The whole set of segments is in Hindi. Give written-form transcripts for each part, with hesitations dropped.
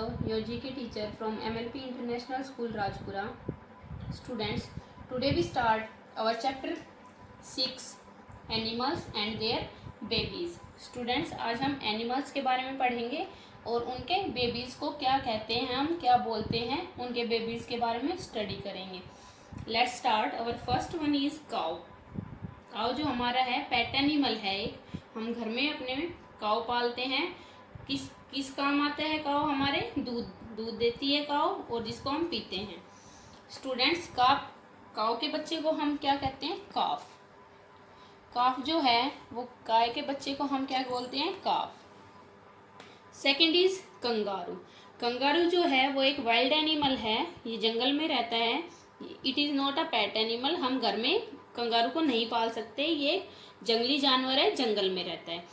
Madhav, your GK teacher from MLP International School, Rajpura. Students, today we start our chapter 6 Animals and their babies. Students, आज हम एनिमल्स के बारे में पढ़ेंगे और उनके बेबीज को क्या कहते हैं, हम क्या बोलते हैं, उनके बेबीज के बारे में स्टडी करेंगे. Let's start. Our first one is cow. Cow जो हमारा है पेट एनिमल है, एक हम घर में अपने काउ पालते हैं. किस काम आता है काउ? हमारे दूध देती है काउ, और जिसको हम पीते हैं. स्टूडेंट्स, काउ के बच्चे को हम क्या कहते हैं? काफ. काफ जो है वो गाय के बच्चे को हम क्या बोलते हैं? Calf. Second is kangaroo. Kangaroo जो है वो एक वाइल्ड एनिमल है, ये जंगल में रहता है. It is not a pet animal. हम घर में कंगारू को नहीं पाल सकते, ये जंगली जानवर है, जंगल में रहता है.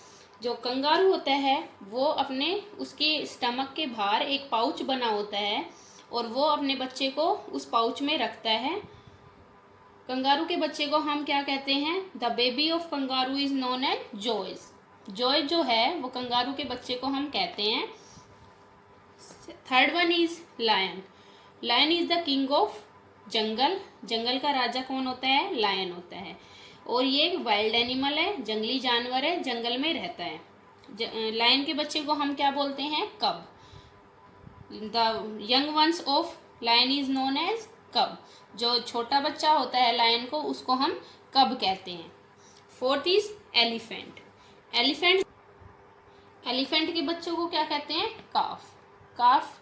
जो कंगारू होता है वो अपने उसके स्टमक के बाहर एक पाउच बना होता है और वो अपने बच्चे को उस पाउच में रखता है. कंगारू के बच्चे को हम क्या कहते हैं? The baby of kangaroo is known as joeys. Joeys जो है वो कंगारू के बच्चे को हम कहते हैं. Third one is lion. Lion is the king of jungle. जंगल का राजा कौन होता है? लायन होता है. और ये एक वाइल्ड एनिमल है, जंगली जानवर है, जंगल में रहता है. लायन के बच्चे को हम क्या बोलते हैं? Cub. The young ones of lion is known as cub. जो छोटा बच्चा होता है लायन को, उसको हम कब कहते हैं. Fourth is elephant. एलिफेंट के बच्चों को क्या कहते हैं? काफ. काफ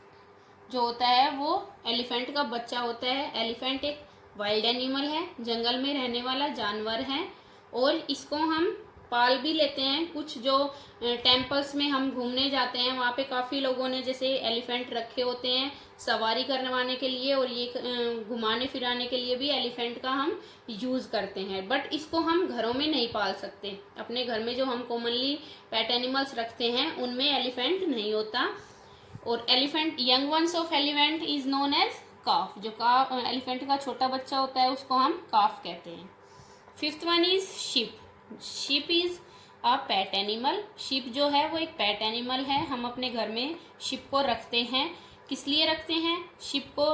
जो होता है वो एलिफेंट का बच्चा होता है. एलिफेंट एक वाइल्ड एनिमल है, जंगल में रहने वाला जानवर है, और इसको हम पाल भी लेते हैं. कुछ जो टेम्पल्स में हम घूमने जाते हैं वहाँ पे काफ़ी लोगों ने जैसे एलिफेंट रखे होते हैं सवारी करवाने के लिए, और ये घुमाने फिराने के लिए भी एलिफेंट का हम यूज़ करते हैं. बट इसको हम घरों में नहीं पाल सकते. अपने घर में जो हम कॉमनली पेट एनिमल्स रखते हैं उनमें एलिफेंट नहीं होता. और elephant young ones of elephant is known as calf. जो एलिफेंट का छोटा बच्चा होता है उसको हम काफ कहते हैं. Fifth one is ship. Ship is a pet animal. Ship जो है वो एक पेट एनिमल है. हम अपने घर में शिप को रखते हैं. किस लिए रखते हैं? शिप को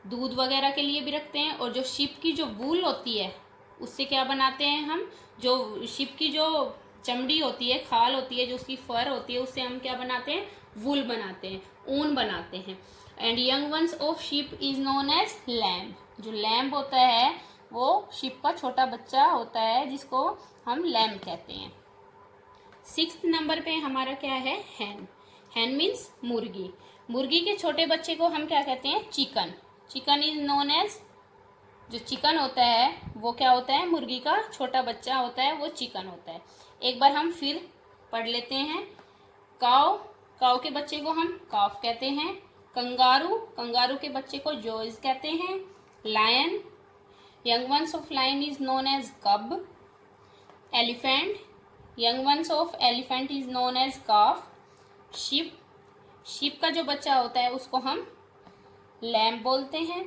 दूध वगैरह के लिए भी रखते हैं. और जो शिप की जो वूल होती है उससे क्या बनाते हैं हम? जो शिप की जो चमड़ी होती है, खाल होती है, जो उसकी फर होती है, उससे हम क्या बनाते हैं? वूल बनाते हैं, ऊन बनाते हैं. And young ones of sheep is known as lamb. जो लैम्ब होता है वो शिप का छोटा बच्चा होता है, जिसको हम लैम्ब कहते हैं. सिक्स्थ नंबर पे हमारा क्या है? हैन. हैन मीन्स मुर्गी. मुर्गी के छोटे बच्चे को हम क्या कहते हैं? Chicken. Chicken is known as, जो चिकन होता है वो क्या होता है? मुर्गी का छोटा बच्चा होता है, वो चिकन होता है. एक बार हम फिर पढ़ लेते हैं. काउ. काउ के बच्चे को हम काफ कहते हैं. कंगारू. कंगारू के बच्चे को जॉयज कहते हैं. Lion. Young ones of lion is known as cub. Elephant. Young ones of elephant is known as calf. Sheep. Sheep का जो बच्चा होता है उसको हम लैम्ब बोलते हैं.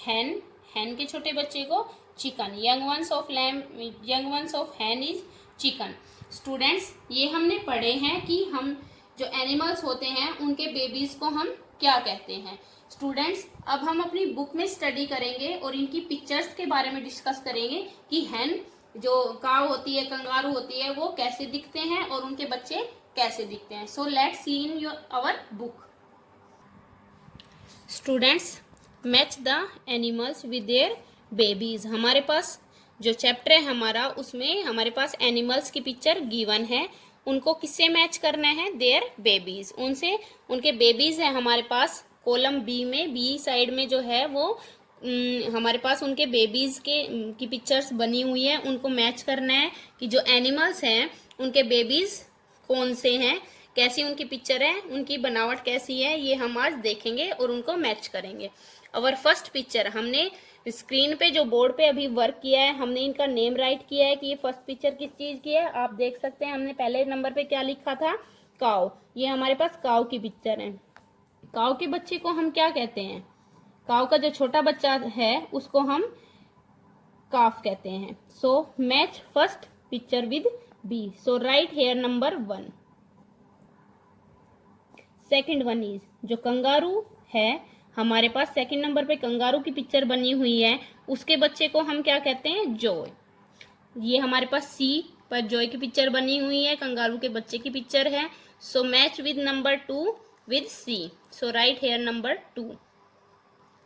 हैन. हैन के छोटे बच्चे को chicken. Young ones of lamb, young ones of hen is chicken. Students, ये हमने पढ़े हैं कि हम जो एनिमल्स होते हैं उनके बेबीज को हम क्या कहते हैं. स्टूडेंट्स, अब हम अपनी बुक में स्टडी करेंगे और इनकी पिक्चर्स के बारे में डिस्कस करेंगे कि हैन जो काऊ होती है, कंगारू होती है, वो कैसे दिखते हैं और उनके बच्चे कैसे दिखते हैं. So let's see in our book. Students, match the animals with their babies. हमारे पास जो चैप्टर है हमारा, उसमें हमारे पास एनिमल्स की पिक्चर गिवन है. उनको किससे मैच करना है? Their babies. उनसे उनके बेबीज है हमारे पास. कॉलम बी में, बी साइड में जो है वो हमारे पास उनके बेबीज की पिक्चर्स बनी हुई है. उनको मैच करना है कि जो एनिमल्स हैं उनके बेबीज कौन से हैं, कैसी उनकी पिक्चर है, उनकी बनावट कैसी है, ये हम आज देखेंगे और उनको मैच करेंगे. अवर फर्स्ट पिक्चर, हमने स्क्रीन पे जो बोर्ड पे अभी वर्क किया है, हमने इनका नेम राइट किया है कि ये फर्स्ट पिक्चर किस चीज़ की है. आप देख सकते हैं हमने पहले नंबर पे क्या लिखा था? काऊ. ये हमारे पास काऊ की पिक्चर है. काऊ के बच्चे को हम क्या कहते हैं? काऊ का जो छोटा बच्चा है उसको हम काफ कहते हैं. So match first picture with B. So right here number 1. Second one is, जो कंगारू है हमारे पास सेकंड नंबर पे कंगारू की पिक्चर बनी हुई है, उसके बच्चे को हम क्या कहते हैं, जॉय। ये हमारे पास सी पर जॉय की पिक्चर बनी हुई है, कंगारू के बच्चे की पिक्चर है। So match with number 2 with C, so right here number 2।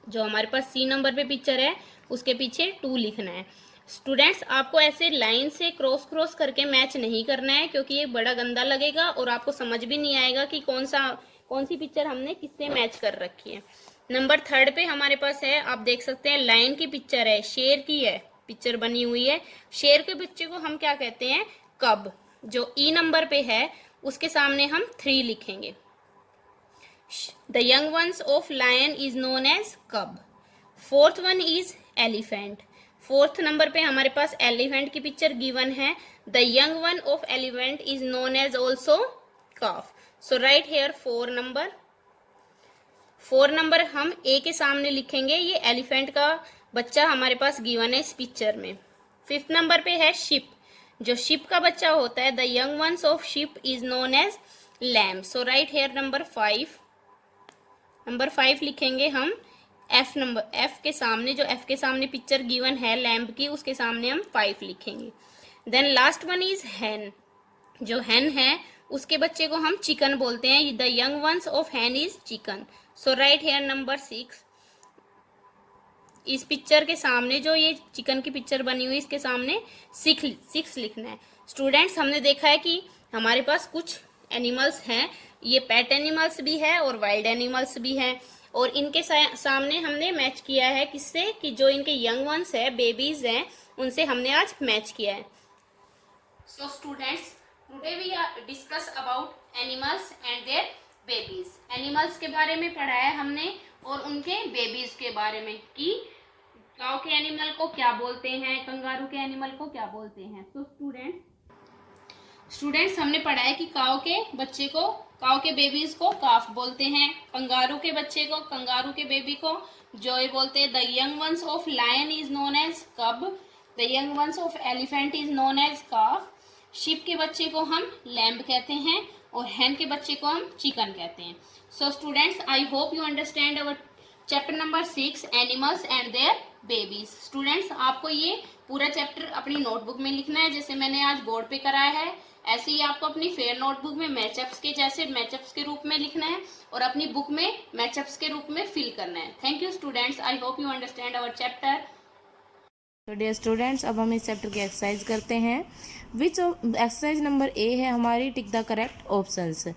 जो हमारे पास सी नंबर पे पिक्चर है उसके पीछे 2 लिखना है। स्टूडेंट्स, आपको ऐसे लाइन से क्रॉस क्रॉस करके मैच नहीं करना है, क्योंकि ये बड़ा गंदा लगेगा और आपको समझ भी नहीं आएगा कि कौन सी पिक्चर हमने किससे मैच कर रखी है। नंबर 3 पे हमारे पास है, आप देख सकते हैं लायन की पिक्चर है, शेर की है पिक्चर बनी हुई है। शेर के बच्चे को हम क्या कहते हैं, कब। जो ई नंबर पे है उसके सामने हम 3 लिखेंगे। The young ones of lion is known as cub. Fourth one is elephant. Fourth number पे हमारे पास एलिफेंट की पिक्चर गिवन है। The young one of elephant is known as also calf. So right here 4 number. 4 number हम ए के सामने लिखेंगे, ये एलिफेंट का बच्चा हमारे पास गिवन है इस पिक्चर में। 5th नंबर पे है शिप। जो शिप का बच्चा होता है, the young ones of sheep is known as lamb. So right here number 5। Number 5 लिखेंगे हम एफ के सामने, जो एफ के सामने पिक्चर गिवन है लैम्ब की, उसके सामने हम 5 लिखेंगे। देन लास्ट वन इज हैन। जो हैन है उसके बच्चे को हम चिकन बोलते हैं, the young ones of hen is chicken. So right here number 6। इस पिक्चर के सामने जो ये चिकन की पिक्चर बनी हुई, इसके सामने 6 लिखना है। स्टूडेंट्स, हमने देखा है कि हमारे पास कुछ एनिमल्स हैं, ये पेट एनिमल्स भी है और वाइल्ड एनिमल्स भी हैं, और इनके सामने हमने मैच किया है किससे, कि जो इनके यंग वंस है, बेबीज हैं, उनसे हमने आज मैच किया है। So students, today we discuss about animals and their babies. Animals के बारे में पढ़ा है हमने और उनके बेबीज के बारे में, कि काऊ के एनिमल को क्या बोलते हैं, कंगारू के एनिमल को क्या बोलते हैं। तो स्टूडेंट्स हमने पढ़ा है कि काऊ के बच्चे को, काऊ के बेबीज को काफ बोलते हैं, कंगारू के बच्चे को, कंगारू के बेबी को जॉय बोलते हैं। The young ones of lion is known as cub. The young ones of elephant is known as calf. Sheep के बच्चे को हम लैम्ब कहते हैं और हैन के बच्चे को हम चिकन कहते हैं। So students, I hope you understand our chapter number 6 animals and their babies. Students, आपको ये पूरा चैप्टर अपनी नोटबुक में लिखना है, जैसे मैंने आज बोर्ड पे कराया है, ऐसे ही आपको अपनी फेयर नोटबुक में मैचअप्स के रूप में लिखना है और अपनी बुक में मैचअप्स के रूप में फिल करना है। Thank you students, I hope you understand our chapter. तो डियर स्टूडेंट्स, अब हम इस चैप्टर की एक्सरसाइज करते हैं। एक्सरसाइज नंबर ए है हमारी, tick the correct options.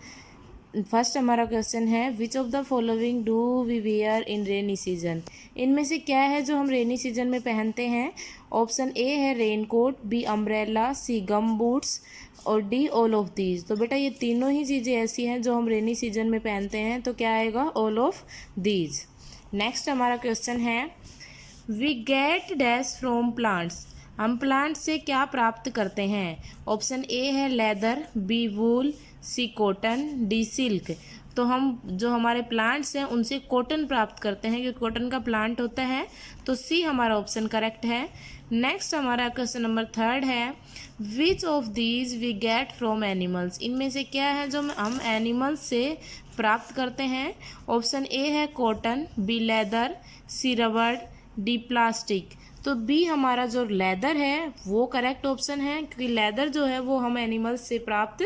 First हमारा क्वेश्चन है, which of the following do we wear in rainy season. इनमें से क्या है जो हम रेनी सीजन में पहनते हैं। ऑप्शन ए है रेनकोट, बी अम्ब्रेला, सी गम बूट्स और डी ऑल ऑफ दीज। तो बेटा ये तीनों ही चीज़ें ऐसी हैं जो हम रेनी सीजन में पहनते हैं, तो क्या आएगा, ऑल ऑफ दीज। नेक्स्ट हमारा क्वेश्चन है, we get dash from plants. हम प्लांट से क्या प्राप्त करते हैं। ऑप्शन ए है leather, B wool, C cotton, D silk. तो हम जो हमारे प्लांट्स हैं उनसे कॉटन प्राप्त करते हैं, क्योंकि कॉटन का प्लांट होता है, तो सी हमारा ऑप्शन करेक्ट है। नेक्स्ट हमारा क्वेश्चन नंबर 3 है, which of these we get from animals. इनमें से क्या है जो हम एनिमल्स से प्राप्त करते हैं। ऑप्शन ए है कॉटन, बी लेदर, सी रबड़, डी प्लास्टिक। तो बी हमारा जो लेदर है वो करेक्ट ऑप्शन है, क्योंकि लेदर जो है वो हम एनिमल्स से प्राप्त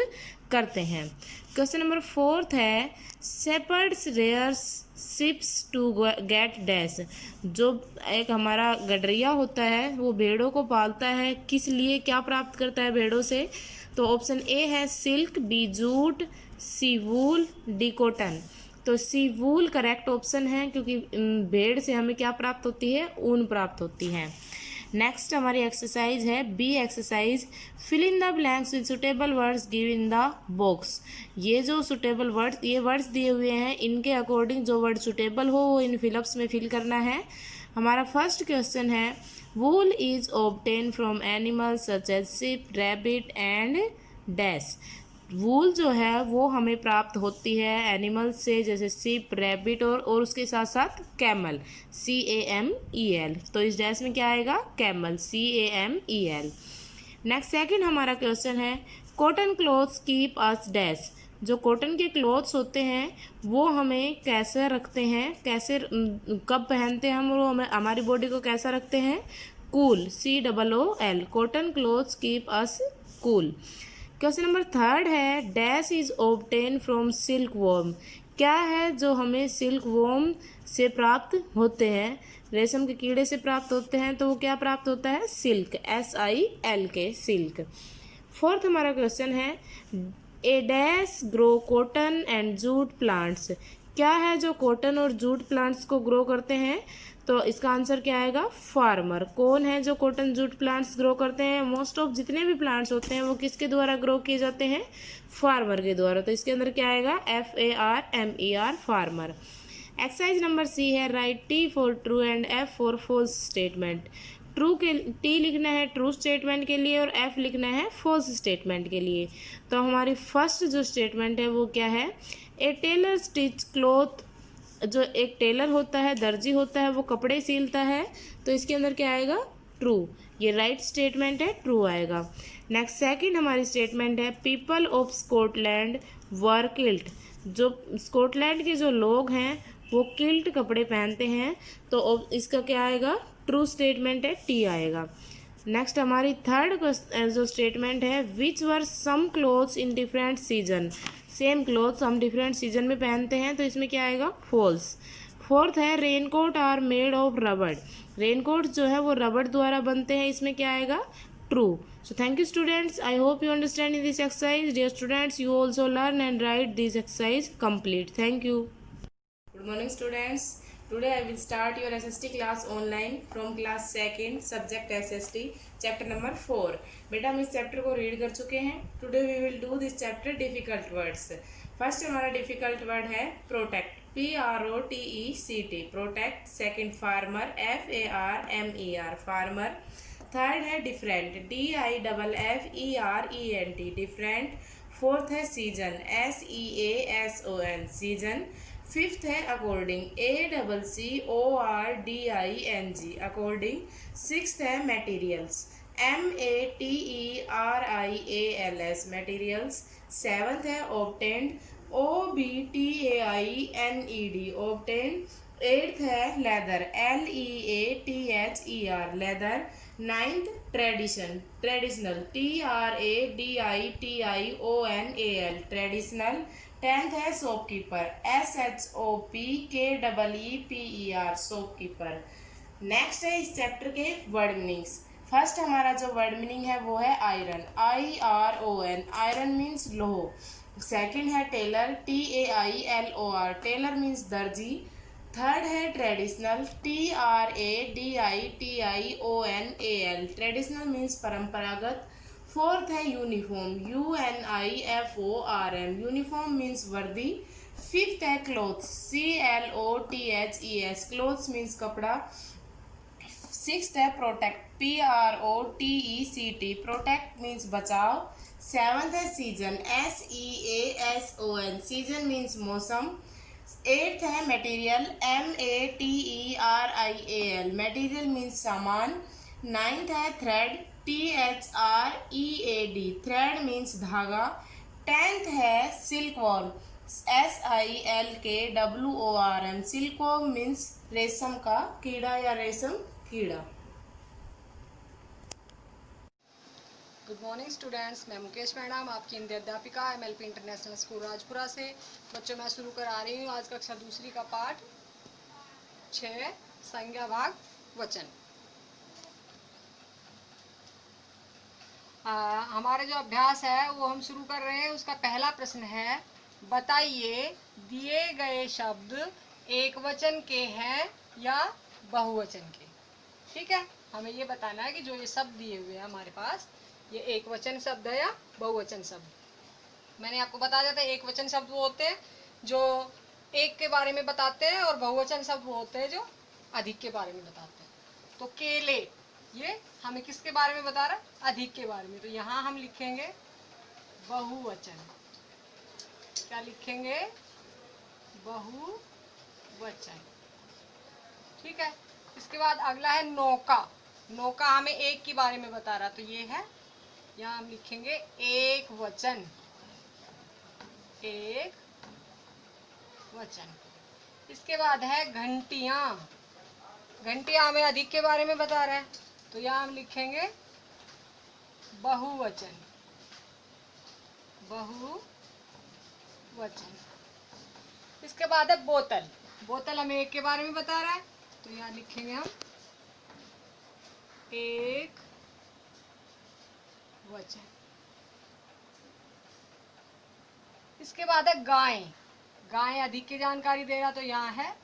करते हैं। क्वेश्चन नंबर 4 है, shepherds rears sheeps to get dash. जो एक हमारा गडरिया होता है वो भेड़ों को पालता है, किस लिए, क्या प्राप्त करता है भेड़ों से। तो ऑप्शन ए है सिल्क, बी जूट, सी वूल, डी कॉटन। तो सी वूल करेक्ट ऑप्शन है, क्योंकि भेड़ से हमें क्या प्राप्त होती है, ऊन प्राप्त होती है। नेक्स्ट हमारी एक्सरसाइज है B exercise, fill in the blanks with suitable words give in the box. ये जो सुटेबल वर्ड्स, ये वर्ड्स दिए हुए हैं, इनके अकॉर्डिंग जो वर्ड सुटेबल हो वो इन फिलअप्स में फिल करना है। हमारा फर्स्ट क्वेश्चन है, wool is obtain from animals such as sheep, rabbit and dash. Wool जो है वो हमें प्राप्त होती है एनिमल्स से, जैसे शिप, रैबिट और उसके साथ साथ कैमल, CAMEL। तो इस डैश में क्या आएगा, कैमल, CAMEL। नेक्स्ट सेकंड हमारा क्वेश्चन है, cotton clothes keep us dash. जो कॉटन के क्लॉथ्स होते हैं वो हमें कैसे रखते हैं, कैसे कब पहनते हैं हम, वो हमें हमारी बॉडी को कैसा रखते हैं, cool, COOL, cotton clothes keep us cool. Question number 3 है dash is obtain from silk worm, क्या है जो हमें सिल्क वॉर्म से प्राप्त होते हैं, रेशम के कीड़े से प्राप्त होते हैं, तो वो क्या प्राप्त होता है, सिल्क, SILK, सिल्क। 4th हमारा क्वेश्चन है a dash grow cotton and jute plants, क्या है जो कॉटन और जूट प्लांट्स को ग्रो करते हैं, तो इसका आंसर क्या आएगा, फार्मर। कौन है जो कॉटन जूट प्लांट्स ग्रो करते हैं, मोस्ट ऑफ जितने भी प्लांट्स होते हैं वो किसके द्वारा ग्रो किए जाते हैं, फार्मर के द्वारा, तो इसके अंदर क्या आएगा, FARMER, farmer. Exercise number C है write T for true and F for false statement, true के T लिखना है ट्रू स्टेटमेंट के लिए और F लिखना है फॉल्स स्टेटमेंट के लिए। तो हमारी फर्स्ट जो स्टेटमेंट है वो क्या है, ए टेलर स्टिच क्लॉथ, जो एक टेलर होता है, दर्जी होता है, वो कपड़े सिलता है, तो इसके अंदर क्या आएगा, ट्रू, ये राइट स्टेटमेंट है, ट्रू आएगा। नेक्स्ट सेकंड हमारी स्टेटमेंट है people of Scotland were kilt, जो स्कॉटलैंड के जो लोग हैं वो किल्ट कपड़े पहनते हैं, तो इसका क्या आएगा, ट्रू स्टेटमेंट है, टी आएगा। नेक्स्ट हमारी थर्ड जो स्टेटमेंट है which wear some clothes in different season, same clothes हम डिफरेंट सीजन में पहनते हैं, तो इसमें क्या आएगा, फॉल्स। 4th है रेनकोट आर मेड ऑफ रबड़, रेनकोट जो है वो रबड़ द्वारा बनते हैं, इसमें क्या आएगा, true. So thank you students, I hope you understand in this exercise. Dear students, you also learn and write this exercise complete. Thank you. Good morning students. Today I will start your SST class online from class 2nd subject SST chapter number 4. बेटा हम इस चैप्टर को रीड कर चुके हैं। Today we will do this chapter difficult words. First हमारा डिफिकल्ट वर्ड है protect, PROTECT, protect. Second farmer, FARMER, farmer. Third है डिफरेंट, DIFFERENT, डिफरेंट। फोर्थ है सीजन, SEASON, सीजन। फिफ्थ है अकॉर्डिंग, ACCORDING, अकॉर्डिंग। सिक्स्थ है मटेरियल्स, MATERIALS, मटेरियल्स। सेवंथ है ऑब्टेन्ड, OBTAINED, ऑब्टेन्ड। एट्थ है leather, LEATHER, leather. Ninth tradition, traditional, TRADITIONAL, traditional. Tenth है शॉपकीपर, SHOPKEEPER, शॉपकीपर। नेक्स्ट है इस चैप्टर के वर्ड मीनिंग्स। फर्स्ट हमारा जो वर्ड मीनिंग है वो है आयरन, IRON, आयरन मीन्स लोह। सेकंड है टेलर, TAILOR, टेलर मीन्स दर्जी। थर्ड है ट्रेडिशनल, TRADITIONAL, ट्रेडिशनल मीन्स परंपरागत। फोर्थ है यूनिफॉर्म, UNIFORM, यूनिफॉर्म मीन्स वर्दी। फिफ्थ है क्लोथ्स, CLOTHES, क्लोथ्स मीन्स कपड़ा। सिक्स्थ है प्रोटेक्ट, PROTECT, प्रोटेक्ट मीन्स बचाव। सेवंथ है सीजन, SEASON, सीजन मीन्स मौसम। एट्थ है मटेरियल, MATERIAL, मटेरियल मीन्स सामान। नाइन्थ है थ्रेड, THREAD, थ्रेड मीन्स धागा। टेंथ है सिल्कवॉर्म, SILKWORM, सिल्कवॉर्म मीन्स रेशम का कीड़ा या रेशम कीड़ा। गुड मॉर्निंग स्टूडेंट्स, मैं मुकेश मैडम आपकी हिंदी अध्यापिका MLP इंटरनेशनल स्कूल राजपुरा से। बच्चों मैं शुरू करा रही हूँ आज कक्षा दूसरी का पाठ 6, संज्ञा भाग वचन। हमारे जो अभ्यास है वो हम शुरू कर रहे हैं। उसका पहला प्रश्न है, बताइए दिए गए शब्द एक वचन के हैं या बहुवचन के। ठीक है, हमें ये बताना है कि जो ये शब्द दिए हुए हैं हमारे पास, ये एक वचन शब्द है या बहुवचन शब्द। मैंने आपको बता दिया था एक वचन शब्द वो होते हैं जो एक के बारे में बताते हैं और बहुवचन शब्द वो होते हैं जो अधिक के बारे में बताते हैं। तो केले, ये हमें किसके बारे में बता रहा है, अधिक के बारे में, तो यहाँ हम लिखेंगे बहुवचन। क्या लिखेंगे, बहुवचन। ठीक है, इसके बाद अगला है नौका। नौका हमें एक के बारे में बता रहा, तो ये है, यहाँ हम लिखेंगे एक वचन। एक वचन। इसके बाद है घंटियां। घंटियां हमें अधिक के बारे में बता रहा है, तो यहाँ हम लिखेंगे बहुवचन। बहुवचन। इसके बाद है बोतल। बोतल हमें एक के बारे में बता रहा है, तो यहाँ लिखेंगे हम एक वचन। इसके बाद है गाय। गाय अधिक की जानकारी दे रहा, तो यहाँ है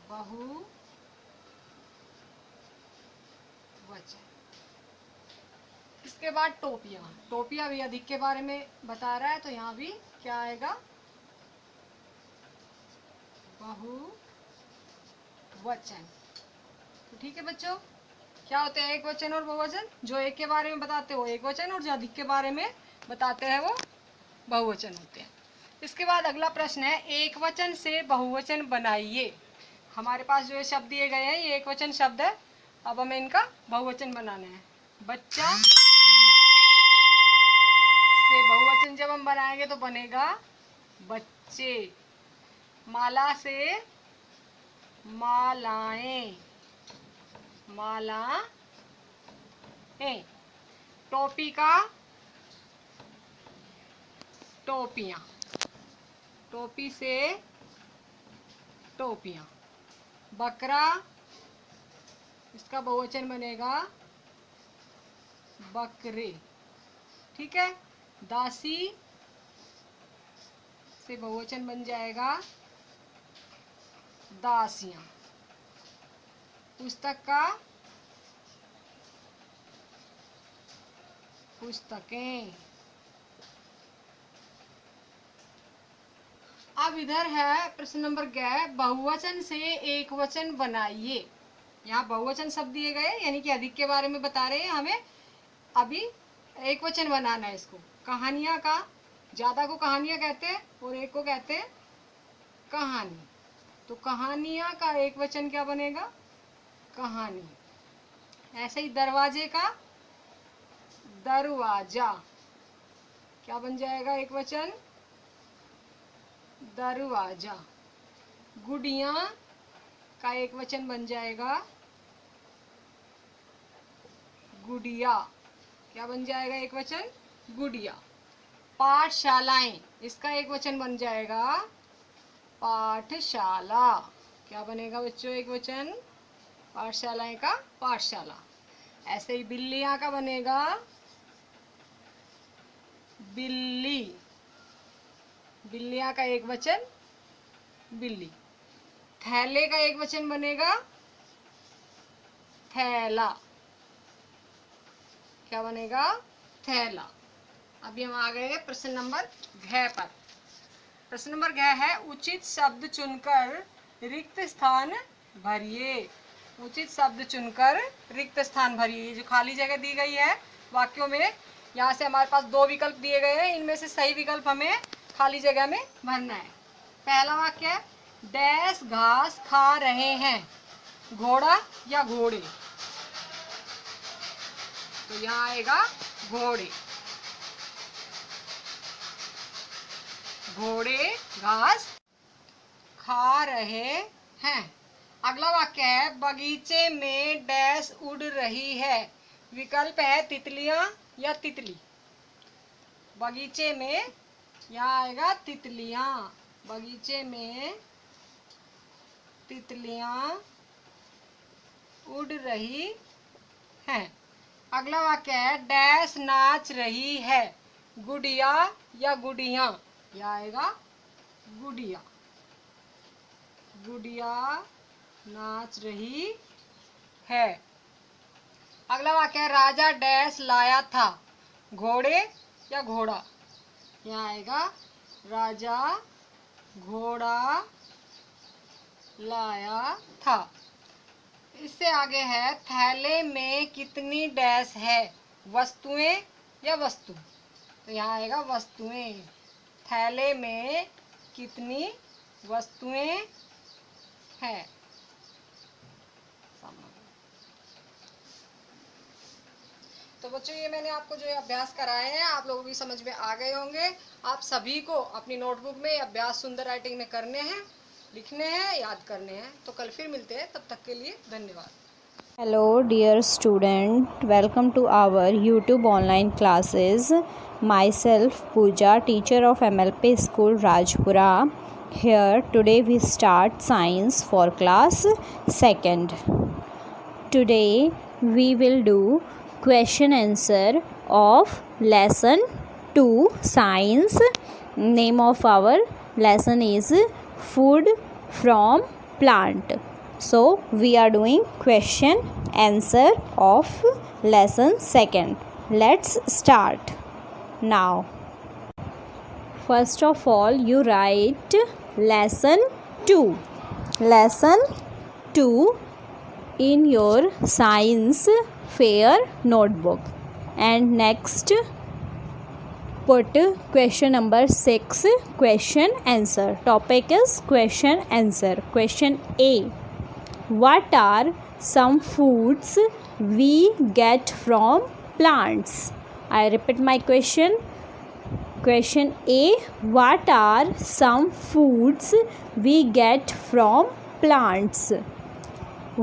बहुवचन। इसके बाद टोपियां। टोपियां भी अधिक के बारे में बता रहा है, तो यहाँ भी क्या आएगा, बहुवचन। तो ठीक है बच्चों, क्या होते हैं एक वचन और बहुवचन? जो एक के बारे में बताते हैं वो एक वचन, और जो अधिक के बारे में बताते हैं वो बहुवचन होते हैं। इसके बाद अगला प्रश्न है, एक वचन से बहुवचन बनाइए। हमारे पास जो ये शब्द दिए गए हैं ये एक वचन शब्द है, अब हमें इनका बहुवचन बनाना है। बच्चा से बहुवचन जब हम बनाएंगे तो बनेगा बच्चे। माला से मालाएं, मालाएं। टोपी का टोपियां, टोपी से टोपियां। बकरा, इसका बहुवचन बनेगा बकरे। ठीक है। दासी से बहुवचन बन जाएगा दासियां। पुस्तक का पुस्तकें। अब इधर है प्रश्न नंबर ग, बहुवचन से एक वचन बनाइए। यहाँ बहुवचन शब्द दिए गए, यानी कि अधिक के बारे में बता रहे हैं हमें, अभी एक वचन बनाना है इसको। कहानियां का, ज्यादा को कहानियां कहते हैं और एक को कहते हैं कहानी। तो कहानियां का एक वचन क्या बनेगा, कहानी। ऐसे ही दरवाजे का दरवाजा, क्या बन जाएगा एक वचन, दरवाजा। गुड़िया का एक वचन बन जाएगा गुड़िया, क्या बन जाएगा एक वचन, गुड़िया। पाठशालाएं, इसका एक वचन बन जाएगा पाठशाला, क्या बनेगा बच्चों एक वचन, पाठशालाएं का पाठशाला। ऐसे ही बिल्लियां का बनेगा बिल्ली, बिल्लियां का एक वचन बिल्ली। थैले का एक वचन बनेगा थैला, क्या बनेगा, थैला। अभी हम आ गए प्रश्न नंबर घ पर। प्रश्न नंबर घ है, उचित शब्द चुनकर रिक्त स्थान भरिए। उचित शब्द चुनकर रिक्त स्थान भरिए। ये जो खाली जगह दी गई है वाक्यों में, यहाँ से हमारे पास दो विकल्प दिए गए हैं, इनमें से सही विकल्प हमें खाली जगह में भरना है। पहला वाक्य है, डैश घास खा रहे हैं, घोड़ा या घोड़े। तो यहाँ आएगा घोड़े। घोड़े घास खा रहे हैं। अगला वाक्य है, बगीचे में डैश उड़ रही है। विकल्प है तितलियां या तितली। बगीचे में, यहाँ आएगा तितलियां। बगीचे में तितलियां उड़ रही हैं। अगला वाक्य है, डैश नाच रही है, गुड़िया या गुड़िया। यह आएगा गुड़िया। गुड़िया नाच रही है। अगला वाक्य है, राजा डैश लाया था, घोड़े या घोड़ा। यहाँ आएगा राजा घोड़ा लाया था। इससे आगे है, थैले में कितनी डैश है, वस्तुएं या वस्तु। तो यहाँ आएगा वस्तुएं। थैले में कितनी वस्तुएं हैं। तो बच्चों ये मैंने आपको जो अभ्यास कराए हैं आप लोगों की समझ में आ गए होंगे। आप सभी को अपनी नोटबुक में अभ्यास सुंदर राइटिंग में करने हैं, लिखने हैं, याद करने हैं। तो कल फिर मिलते हैं, तब तक के लिए धन्यवाद। Hello dear student, welcome to our YouTube online classes. Myself Pooja, teacher of MLP School Rajpura. Here today we start science for class 2nd. Today we will do question answer of lesson 2 science. Name of our lesson is food from plant. So we are doing question answer of lesson 2nd. Let's start now. First of all you write lesson 2. Lesson 2 in your science fair notebook, and next put question number 6 question answer. Topic is question answer. Question A. What are some foods we get from plants? I repeat my question. Question A. What are some foods we get from plants?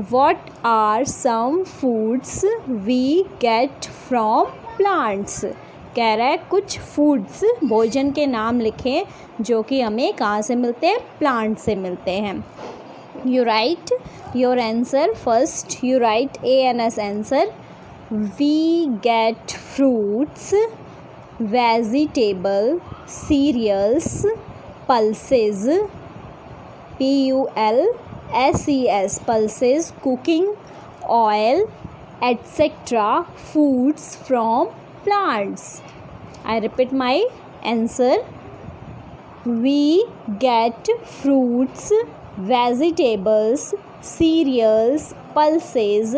What are some foods we get from plants? कह रहा है कुछ फूड्स, भोजन के नाम लिखें जो कि हमें कहाँ से मिलते हैं, प्लांट से मिलते हैं. You write your answer. First you write A and S answer. We get fruits, vegetable, cereals, pulses, pulses, pulses, cooking oil, etc. foods from plants. I repeat my answer. We get fruits, vegetables, cereals, pulses,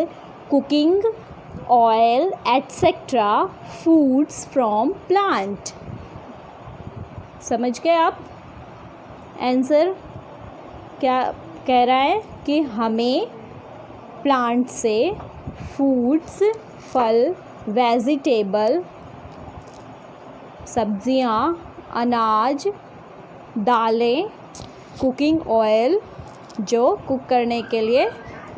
cooking oil, etc. foods from plant. समझ गए आप? आंसर क्या कह रहा है कि हमें प्लांट से फूड्स, फल, वेजिटेबल, सब्जियां, अनाज, दालें, कुकिंग ऑयल जो कुक करने के लिए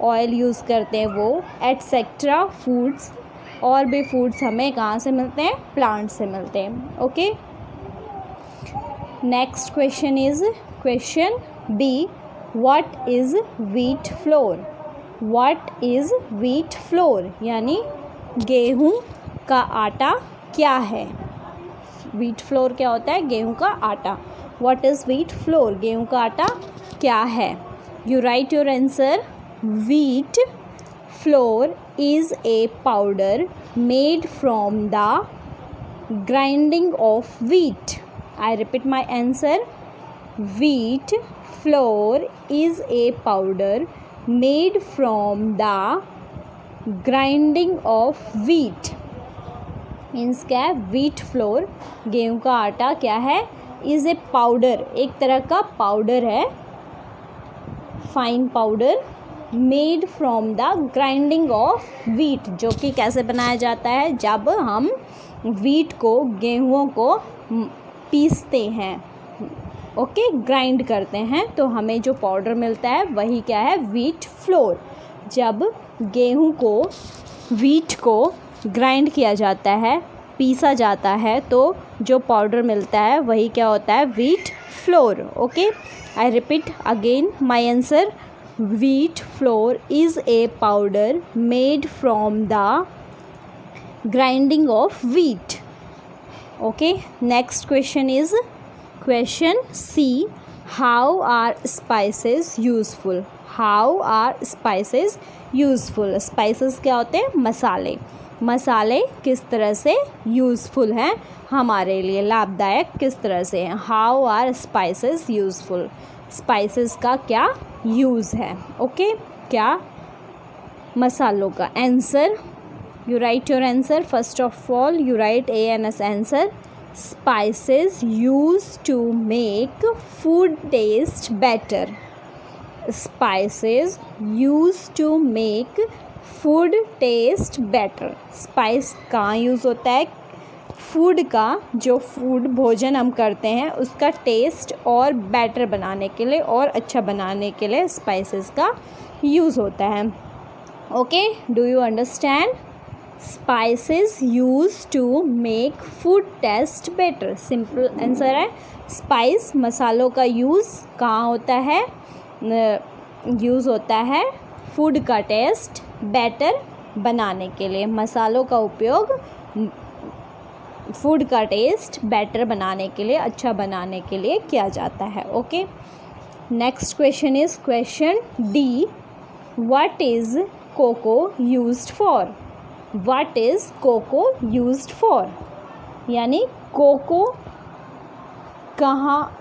ऑयल यूज़ करते हैं वो, एटसेट्रा फूड्स, और भी फूड्स हमें कहाँ से मिलते हैं, प्लांट से मिलते हैं. Okay. Next question is question B. What is wheat flour? What is wheat flour यानी गेहूँ का आटा क्या है? व्हीट फ्लोर क्या होता है? गेहूँ का आटा. What is wheat flour? गेहूँ का आटा क्या है? You write your answer. Wheat flour is a powder made from the grinding of wheat. I repeat my answer. Wheat flour is a powder made from the grinding of wheat. Means क्या है? व्हीट फ्लोर, गेहूँ का आटा क्या है? इज़ ए पाउडर, एक तरह का पाउडर है, fine powder, made from the grinding of wheat, जो कि कैसे बनाया जाता है? जब हम व्हीट को, गेहूँ को पीसते हैं, ओके, ग्राइंड करते हैं, तो हमें जो पाउडर मिलता है वही क्या है? Wheat floor. जब गेहूँ को, व्हीट को ग्राइंड किया जाता है, पीसा जाता है, तो जो पाउडर मिलता है वही क्या होता है? Wheat flour. Okay. I repeat again my answer. Wheat flour is a powder made from the grinding of wheat. Okay. Next question is question C. How are spices useful? How are spices useful? Spices क्या होते हैं? मसाले. मसाले किस तरह से यूज़फुल हैं हमारे लिए, लाभदायक किस तरह से हैं? How are spices useful? Spices का क्या यूज़ है? ओके. क्या? मसालों का. Answer. You write your answer. First of all you write A N S answer. Spices use to make food taste better. Spices used to make food taste better. Spice कहाँ यूज़ होता है? फूड का, जो फूड भोजन हम करते हैं उसका टेस्ट और बेटर बनाने के लिए और अच्छा बनाने के लिए स्पाइसेस का यूज़ होता है। Okay, do you understand? Spices use to make food taste better. Simple answer है स्पाइस, मसालों का यूज़ कहाँ होता है? यूज़ होता है फूड का टेस्ट बेटर बनाने के लिए। मसालों का उपयोग फूड का टेस्ट बेटर बनाने के लिए, अच्छा बनाने के लिए किया जाता है। Okay, next question is question D, what is cocoa used for? What is cocoa used for, यानी कोको कहाँ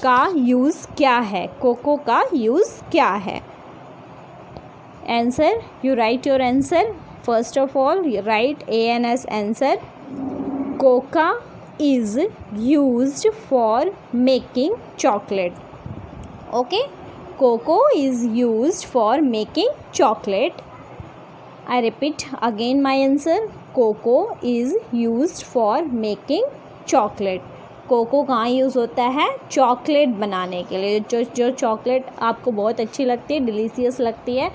का यूज़ क्या है? कोको का यूज़ क्या है? Answer, you write your answer. First of all, you write A and S answer. Coca is used for making chocolate. Okay, cocoa is used for making chocolate. I repeat again my answer. Cocoa is used for making chocolate. Cocoa कहाँ यूज़ होता है? चॉकलेट बनाने के लिए। जो चॉकलेट आपको बहुत अच्छी लगती है, डिलीशियस लगती है,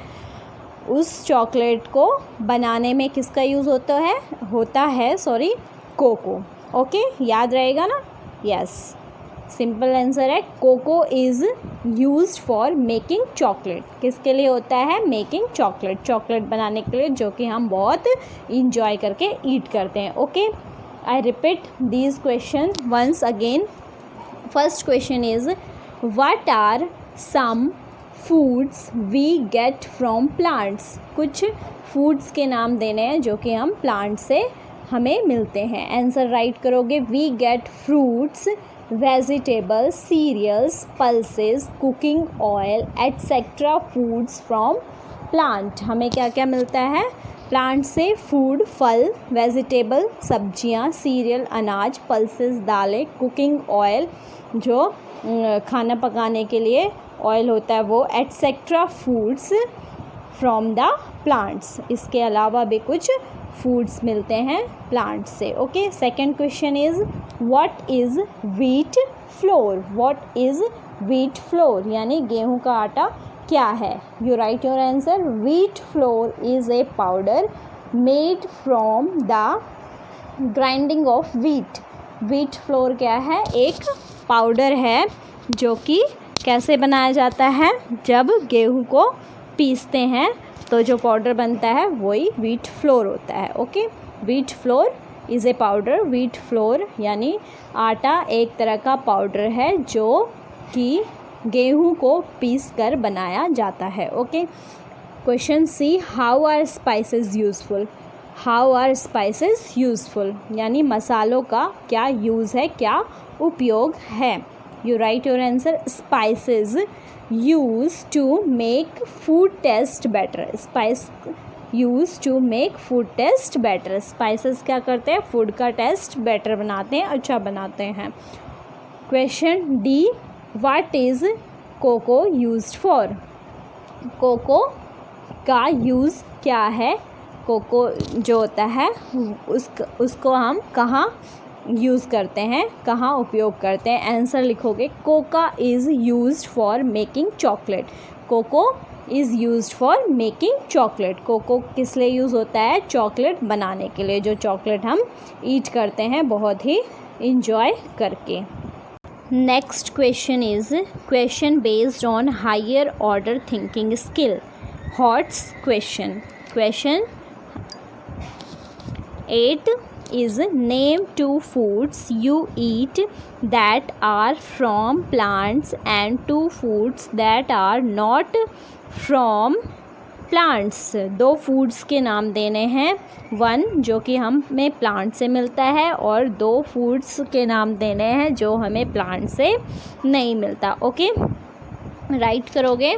उस चॉकलेट को बनाने में किसका यूज़ होता है कोको। ओके, याद रहेगा ना? यस, सिंपल आंसर है cocoa is used for making chocolate. किसके लिए होता है? मेकिंग चॉकलेट, चॉकलेट बनाने के लिए, जो कि हम बहुत इंजॉय करके ईट करते हैं। Okay, I repeat these questions once again. First question is, what are some foods we get from plants? कुछ foods के नाम देने हैं जो कि हम plant से हमें मिलते हैं। आंसर राइट करोगे। We get fruits, vegetables, cereals, pulses, cooking oil, etc. foods from plant. हमें क्या क्या मिलता है प्लांट से? फूड, फल, वेजिटेबल, सब्जियां, सीरियल, अनाज, पल्सेस, दालें, कुकिंग ऑयल, जो खाना पकाने के लिए ऑयल होता है वो, etcetera foods from the plants. इसके अलावा भी कुछ फूड्स मिलते हैं प्लांट से। Okay, second question is, what is wheat flour? What is wheat flour, यानी गेहूं का आटा क्या है? You write your answer. Wheat flour is a powder made from the grinding of wheat. Wheat flour क्या है? एक पाउडर है जो कि कैसे बनाया जाता है? जब गेहूं को पीसते हैं तो जो पाउडर बनता है वही व्हीट फ्लोर होता है। Okay, wheat flour is a powder. Wheat flour यानी आटा एक तरह का पाउडर है जो कि गेहूं को पीस कर बनाया जाता है। Okay, question C, how are spices useful? How are spices useful, यानी मसालों का क्या यूज़ है, क्या उपयोग है? You write your answer. Spices use to make food taste better. Spice use to make food taste better. Spices क्या करते हैं? फूड का टेस्ट बेटर बनाते हैं, अच्छा बनाते हैं। Question D, what is cocoa used for? Cocoa का यूज़ क्या है? कोको जो होता है उसको हम कहाँ यूज़ करते हैं, कहाँ उपयोग करते हैं? आंसर लिखोगे, coca is used for making chocolate. Cocoa is used for making chocolate. Cocoa किस लिए यूज़ होता है? चॉकलेट बनाने के लिए, जो चॉकलेट हम ईट करते हैं बहुत ही इंजॉय करके। Next question is question based on higher order thinking skill. HOTS question. Question 8 is name 2 foods you eat that are from plants and 2 foods that are not from plants. 2 foods के नाम देने हैं, 1 जो कि हमें प्लांट से मिलता है और 2 foods के नाम देने हैं जो हमें प्लांट से नहीं मिलता। ओके, राइट करोगे।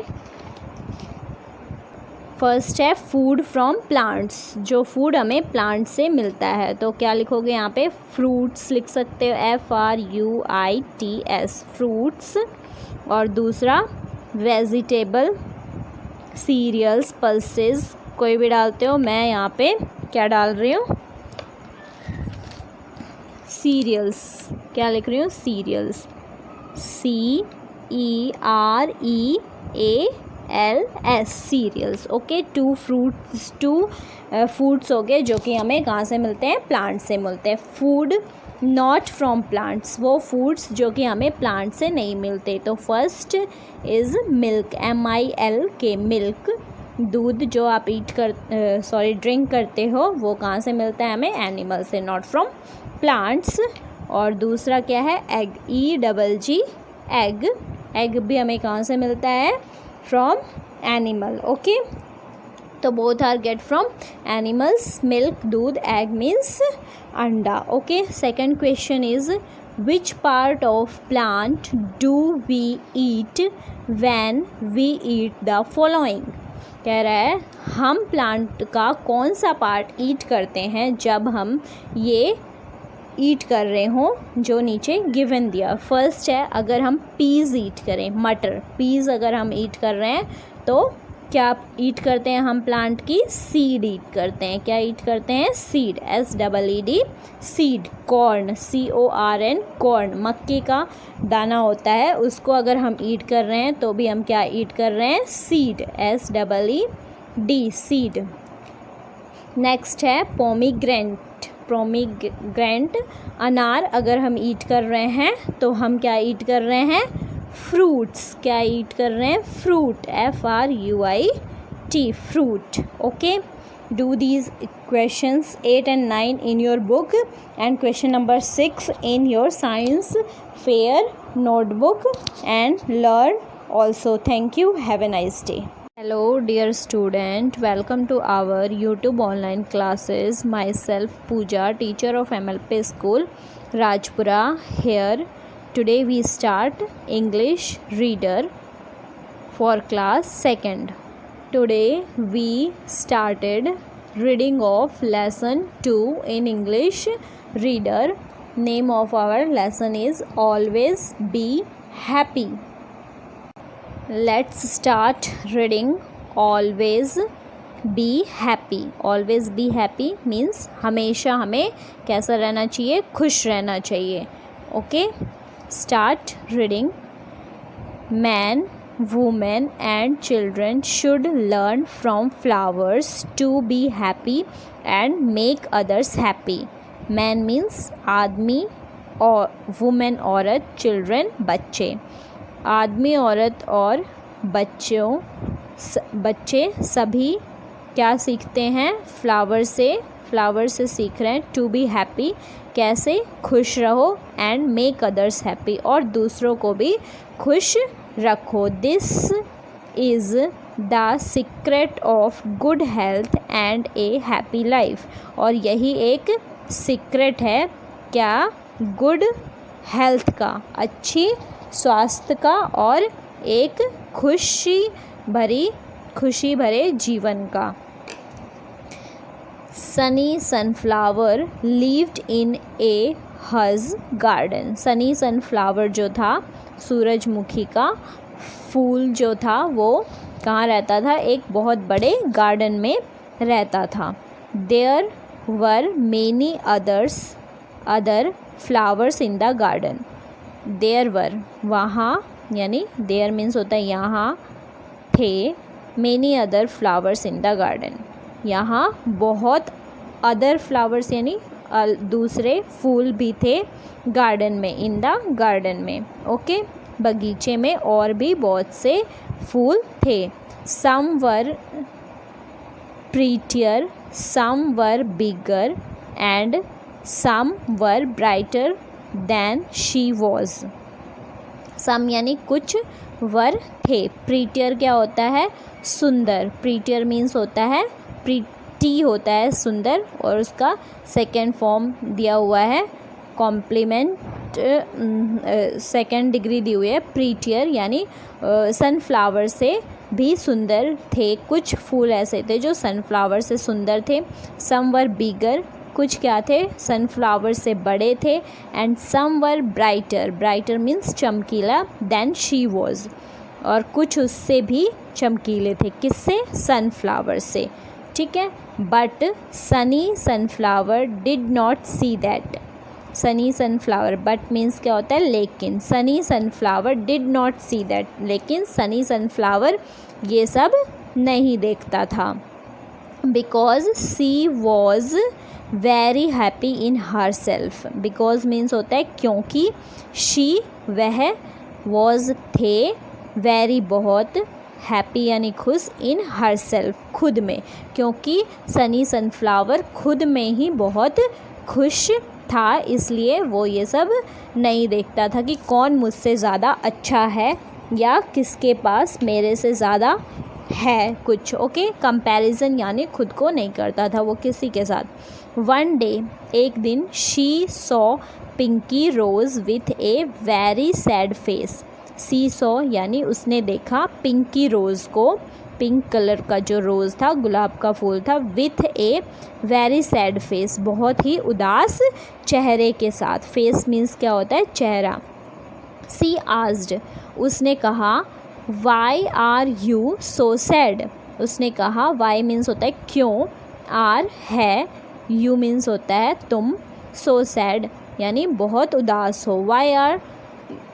फर्स्ट है फूड फ्रॉम प्लांट्स, जो फूड हमें प्लांट से मिलता है, तो क्या लिखोगे यहाँ पे? फ्रूट्स लिख सकते हो, FRUITS, फ्रूट्स। और दूसरा वेजिटेबल, सीरियल्स, पल्सेस, कोई भी डालते हो, मैं यहाँ पे क्या डाल रही हूँ, सीरियल्स। क्या लिख रही हूँ, cereals, CEREALS, cereals. Okay, two foods हो गए जो कि हमें कहाँ से मिलते हैं, प्लांट से मिलते हैं। फूड नॉट फ्रॉम प्लांट्स, वो फूड्स जो कि हमें प्लांट से नहीं मिलते। तो first is milk, MILK, milk, दूध जो आप ड्रिंक करते हो वो कहाँ से मिलता है हमें, एनिमल से, नॉट फ्रॉम प्लांट्स। और दूसरा क्या है, एग, EGG, एग, एग भी हमें कहाँ से मिलता है, फ्रॉम एनिमल। ओके, तो both are get from animals, milk, दूध, एग मीन्स अंडा। Okay, second question is which part of plant do we eat when we eat the following. कह रहा है हम प्लांट का कौन सा पार्ट ईट करते हैं जब हम ये ईट कर रहे हों जो नीचे गिवन दिया। फर्स्ट है, अगर हम पीज़ ईट करें, मटर, पीज़ अगर हम ईट कर रहे हैं तो क्या ईट करते हैं हम, प्लांट की सीड ईट करते हैं। क्या ईट करते हैं, seed, SEED, seed. Corn, CORN, corn, मक्के का दाना होता है, उसको अगर हम ईट कर रहे हैं तो भी हम क्या ईट कर रहे हैं, सीड, SEED, सीड। नेक्स्ट है पोमीग्रेनेट, अनार अगर हम ईट कर रहे हैं तो हम क्या ईट कर रहे हैं, फ्रूट्स। क्या ईट कर रहे हैं, fruit, FRUIT, fruit. Okay, do these questions 8 and 9 in your book and question number 6 in your science fair notebook and learn also. Thank you. Have a nice day. Hello dear student, welcome to our YouTube online classes. Myself Pooja, teacher of MLP School Rajpura here. Today we start English reader for class 2nd. Today we started reading of lesson 2 in English reader. Name of our lesson is Always Be Happy. Let's start reading Always Be Happy. Always be happy means हमेशा हमें कैसा रहना चाहिए, खुश रहना चाहिए। Okay, start reading. Man, women and children should learn from flowers to be happy and make others happy. Man means आदमी, और women औरत, children बच्चे। आदमी, औरत और बच्चे सभी क्या सीखते हैं, फ्लावर से सीख रहे हैं। टू बी हैप्पी, कैसे खुश रहो, एंड मेक अदर्स हैप्पी, और दूसरों को भी खुश रखो। This is the secret of good health and A happy life, और यही एक सीक्रेट है क्या, गुड हेल्थ का, अच्छी स्वास्थ्य का, और एक खुशी भरे जीवन का। सनी सनफ्लावर लिव्ड इन ए हज गार्डन। सनी सनफ्लावर जो था, सूरजमुखी का फूल जो था, वो कहाँ रहता था, एक बहुत बड़े गार्डन में रहता था। There were many other flowers in the garden. There were, वहाँ, यानी देयर मीन्स होता है यहाँ, थे, many other flowers in the garden, यहाँ बहुत अदर फ्लावर्स यानी दूसरे फूल भी थे गार्डन में, इन द गार्डन में। ओके, बगीचे में और भी बहुत से फूल थे। Some were prettier, some were bigger and some were brighter than she was. Some यानी कुछ, वर थे। प्रीटियर क्या होता है, सुंदर। प्रीटियर मीन्स होता है, प्रीटी होता है सुंदर, और उसका सेकेंड फॉर्म दिया हुआ है, कॉम्प्लीमेंट, सेकेंड डिग्री दी हुई है। प्रीटियर यानी सनफ्लावर से भी सुंदर थे। कुछ फूल ऐसे थे जो सनफ्लावर से सुंदर थे। सम वर बिगर, कुछ क्या थे, सनफ्लावर से बड़े थे। And some were brighter, brighter means चमकीला, देन शी वॉज, और कुछ उससे भी चमकीले थे। किससे, सनफ्लावर से। ठीक है। But Sunny sunflower did not see that. Sunny sunflower, but means क्या होता है लेकिन। Sunny sunflower did not see that, लेकिन सनी सनफ्लावर ये सब नहीं देखता था। Because she was very happy in her self. Because means होता है क्योंकि, शी वह, वॉज थे, वेरी बहुत, हैप्पी यानी खुश, इन हर सेल्फ खुद में, क्योंकि सनी सनफ्लावर खुद में ही बहुत खुश था, इसलिए वो ये सब नहीं देखता था कि कौन मुझसे ज़्यादा अच्छा है या किसके पास मेरे से ज़्यादा है कुछ। ओके, कंपैरिजन यानी खुद को नहीं करता था वो किसी के साथ। वन डे, एक दिन, she saw pinky rose with a very sad face. She saw यानी उसने देखा पिंकी रोज़ को, पिंक कलर का जो रोज़ था, गुलाब का फूल था, with a very sad face, बहुत ही उदास चेहरे के साथ। फेस मीन्स क्या होता है चेहरा। सी आस्क्ड, उसने कहा, why are you so sad. उसने कहा, वाई मीन्स होता है क्यों, आर है, यू मीन्स होता है तुम, सो सैड यानी बहुत उदास हो। Why are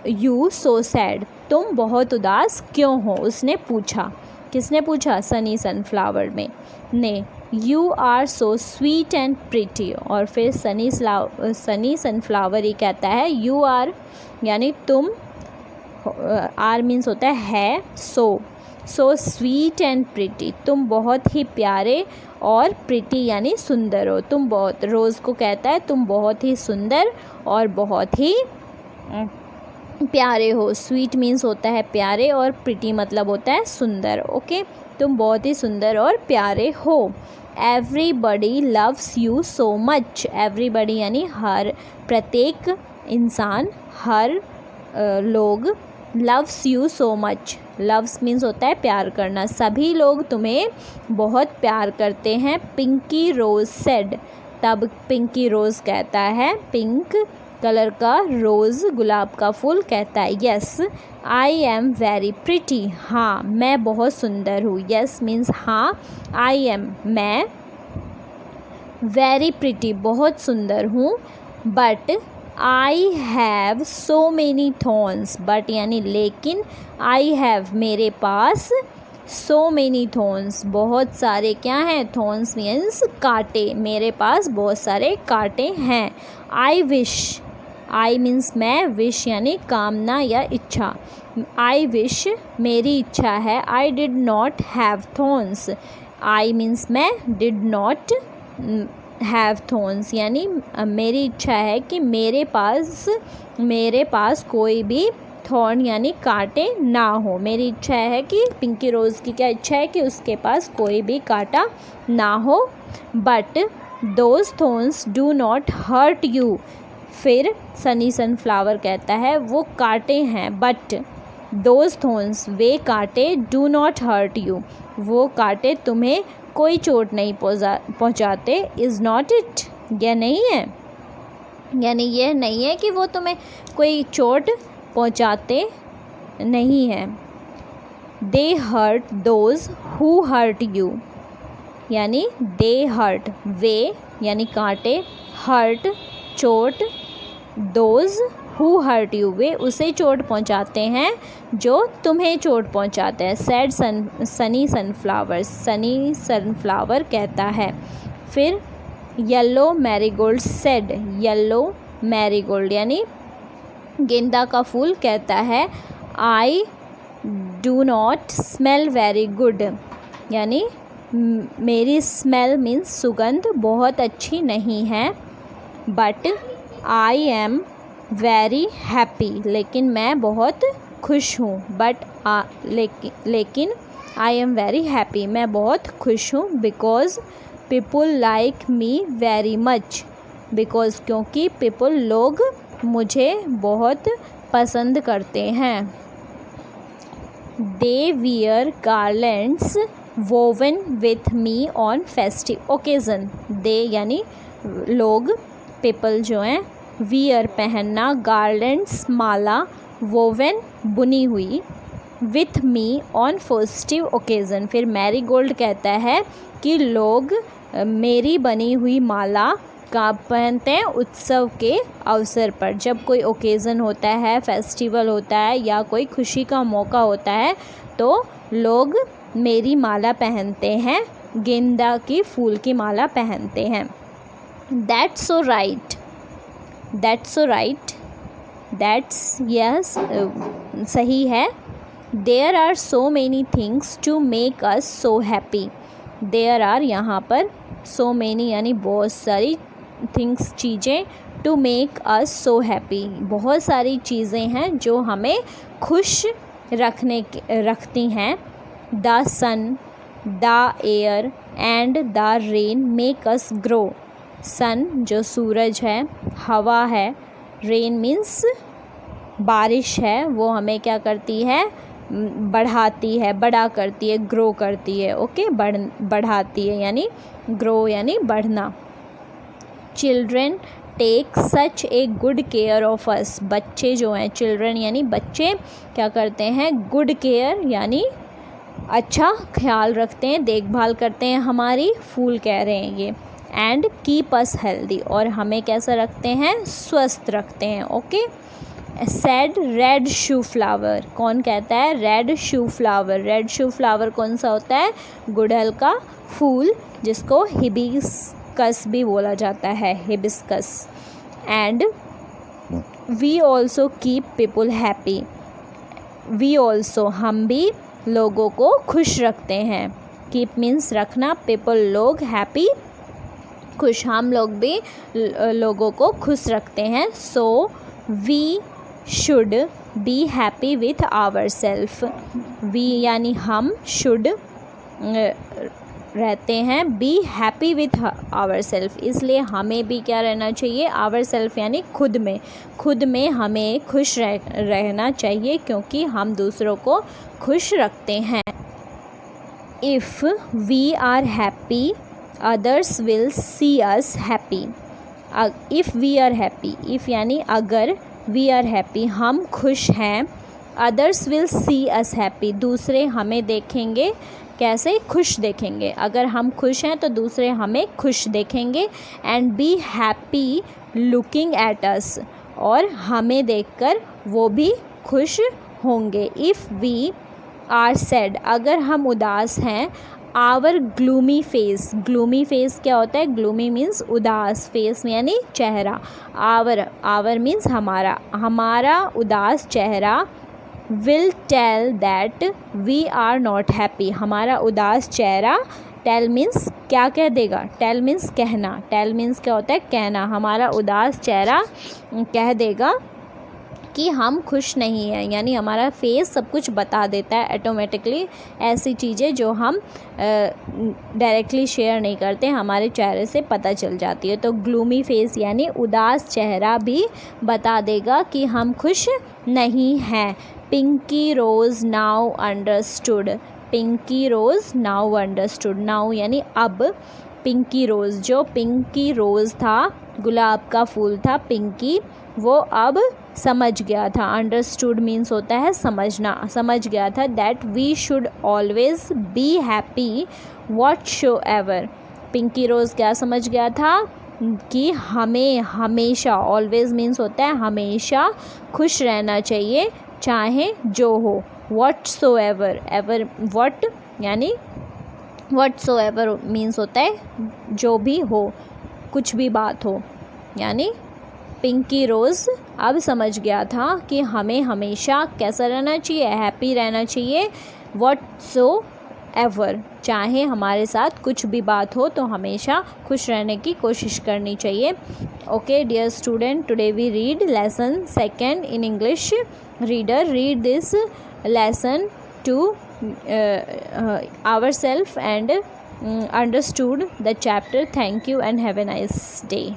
you so sad, तुम बहुत उदास क्यों हो, उसने पूछा। किसने पूछा? सनी सनफ्लावर में ने। You are so sweet and pretty, और फिर सनी सनफ्लावर ही कहता है यू आर यानी तुम, आर मीन्स होता है सो स्वीट एंड प्रिटी, तुम बहुत ही प्यारे और प्रिटी यानी सुंदर हो। तुम बहुत, रोज़ को कहता है तुम बहुत ही सुंदर और बहुत ही प्यारे हो। स्वीट मीन्स होता है प्यारे और प्रिटी मतलब होता है सुंदर। ओके, तुम बहुत ही सुंदर और प्यारे हो। Everybody loves you so much. Everybody यानी हर, प्रत्येक इंसान, हर लोग, loves you so much, loves means होता है प्यार करना, सभी लोग तुम्हें बहुत प्यार करते हैं। पिंकी रोज़ सेड, तब पिंकी रोज़ कहता है, पिंक कलर का रोज़ गुलाब का फूल कहता है, yes I am very pretty, हाँ मैं बहुत सुंदर हूँ। यस मीन्स हाँ, आई एम मैं, वेरी प्रिटी बहुत सुंदर हूँ। But I have so many thorns, but यानी लेकिन, आई हैव मेरे पास, सो मैनी थॉर्न्स बहुत सारे क्या हैं, थॉर्न्स मीन्स कांटे, मेरे पास बहुत सारे कांटे हैं। आई विश, आई मीन्स मैं, विश यानी कामना या इच्छा, आई विश मेरी इच्छा है। I did not have thorns, I means मैं, डिड नॉट हैव थॉर्न्स यानी मेरी इच्छा है कि मेरे पास कोई भी थॉर्न यानी कांटे ना हो। मेरी इच्छा है कि, पिंकी रोज़ की क्या इच्छा है कि उसके पास कोई भी कांटा ना हो। But those thorns do not hurt you, फिर सनी सनफ्लावर कहता है वो कांटे हैं, बट दोज थॉर्न्स वे कांटे, डू नॉट हर्ट यू वो कांटे तुम्हें कोई चोट नहीं पहुँचाते। इज़ नॉट इट, यह नहीं है, यानी यह नहीं है कि वो तुम्हें कोई चोट पहुँचाते नहीं हैं। They hurt those who hurt you, यानी दे हर्ट वे यानी कांटे, हर्ट चोट, दोज हु हर्ट यू वे उसे चोट पहुंचाते हैं जो तुम्हें चोट पहुंचाते हैं। सैड सनी सनफ्लावर कहता है। फिर yellow marigold said, yellow marigold यानी गेंदा का फूल कहता है, I do not smell very good, यानी मेरी स्मेल मीन्स सुगंध बहुत अच्छी नहीं है। But I am very happy, लेकिन मैं बहुत खुश हूँ। लेकिन आई एम वेरी हैप्पी, मैं बहुत खुश हूँ। Because people like me very much, because क्योंकि पीपल लोग मुझे बहुत पसंद करते हैं। They wear garlands woven with me on festive occasion. They यानी लोग, पीपल जो हैं, वियर पहनना, गार्लैंड्स माला, वोवन बुनी हुई, with me on festive occasion. फिर मैरीगोल्ड कहता है कि लोग मेरी बनी हुई माला का पहनते हैं उत्सव के अवसर पर। जब कोई ओकेज़न होता है, फेस्टिवल होता है या कोई खुशी का मौका होता है तो लोग मेरी माला पहनते हैं, गेंदा की फूल की माला पहनते हैं। That's so right, that's so right, that's yes सही है। There are so many things to make us so happy. There are यहाँ पर सो मैनी यानी बहुत सारी थिंग्स चीज़ें, to make us so happy बहुत सारी चीज़ें हैं जो हमें खुश रखती हैं। The sun, the air and the rain make us grow. Sun जो सूरज है, हवा है, रेन मीन्स बारिश है, वो हमें क्या करती है, बढ़ाती है, बड़ा करती है, ग्रो करती है। ओके, बढ़ाती है यानी ग्रो यानी बढ़ना। Children take such a good care of us. बच्चे जो हैं, चिल्ड्रेन यानी बच्चे क्या करते हैं, गुड केयर यानी अच्छा ख्याल रखते हैं, देखभाल करते हैं हमारी, फूल कह रहे हैं ये। एंड कीप अस हेल्दी और हमें कैसा रखते हैं, स्वस्थ रखते हैं। ओके। सेड रेड शू फ्लावर, कौन कहता है, रेड शू फ्लावर। रेड शू फ्लावर कौन सा होता है, गुड़हल का फूल जिसको हिबिस्कस भी बोला जाता है, hibiscus. And we also keep people happy. We also हम भी लोगों को खुश रखते हैं। कीप मीन्स रखना, पीपल लोग, हैप्पी खुश, हम लोग भी लोगों को खुश रखते हैं। So we should be happy with our self. We यानी हम, शुड रहते हैं, be happy with our self, इसलिए हमें भी क्या रहना चाहिए, आवर सेल्फ यानी खुद में हमें खुश रहना चाहिए क्योंकि हम दूसरों को खुश रखते हैं। If we are happy others will see us happy. If we are happy, if यानी अगर, वी आर हैप्पी हम खुश हैं, others will see us happy दूसरे हमें देखेंगे कैसे, खुश देखेंगे। अगर हम खुश हैं तो दूसरे हमें खुश देखेंगे। And be happy looking at us और हमें देखकर वो भी खुश होंगे। इफ़ वी आर सैड अगर हम उदास हैं, our gloomy face, gloomy face क्या होता है, ग्लूमी मीन्स उदास, फेस यानी चेहरा, आवर मीन्स हमारा उदास चेहरा will tell that we are not happy. हमारा उदास चेहरा, टेल मीन्स क्या कह देगा, टेल मीन्स कहना, टेल मीन्स क्या होता है, कहना। हमारा उदास चेहरा कह देगा कि हम खुश नहीं हैं, यानी हमारा फेस सब कुछ बता देता है ऑटोमेटिकली। ऐसी चीज़ें जो हम डायरेक्टली शेयर नहीं करते, हमारे चेहरे से पता चल जाती है। तो ग्लूमी फेस यानी उदास चेहरा भी बता देगा कि हम खुश नहीं हैं। पिंकी रोज़ नाउ अंडरस्टूड, पिंकी रोज़ नाउ अंडरस्टूड, नाउ यानी अब। पिंकी रोज़, जो पिंकी रोज़ था, गुलाब का फूल था पिंकी, वो अब समझ गया था। अंडरस्टूड मीन्स होता है समझना, समझ गया था। That we should always be happy whatsoever. Pinky rose क्या समझ गया था कि हमें हमेशा, ऑलवेज मीन्स होता है हमेशा, खुश रहना चाहिए चाहे जो हो। What so ever, ever what यानी वॉट सो एवर मीन्स होता है जो भी हो, कुछ भी बात हो। यानी पिंकी रोज़ अब समझ गया था कि हमें हमेशा कैसा रहना चाहिए, हैप्पी रहना चाहिए। वॉट सो एवर, चाहे हमारे साथ कुछ भी बात हो तो हमेशा खुश रहने की कोशिश करनी चाहिए। Okay dear student, today we read lesson second in English. Reader read this lesson to ourselves and understood the chapter. Thank you and have a nice day.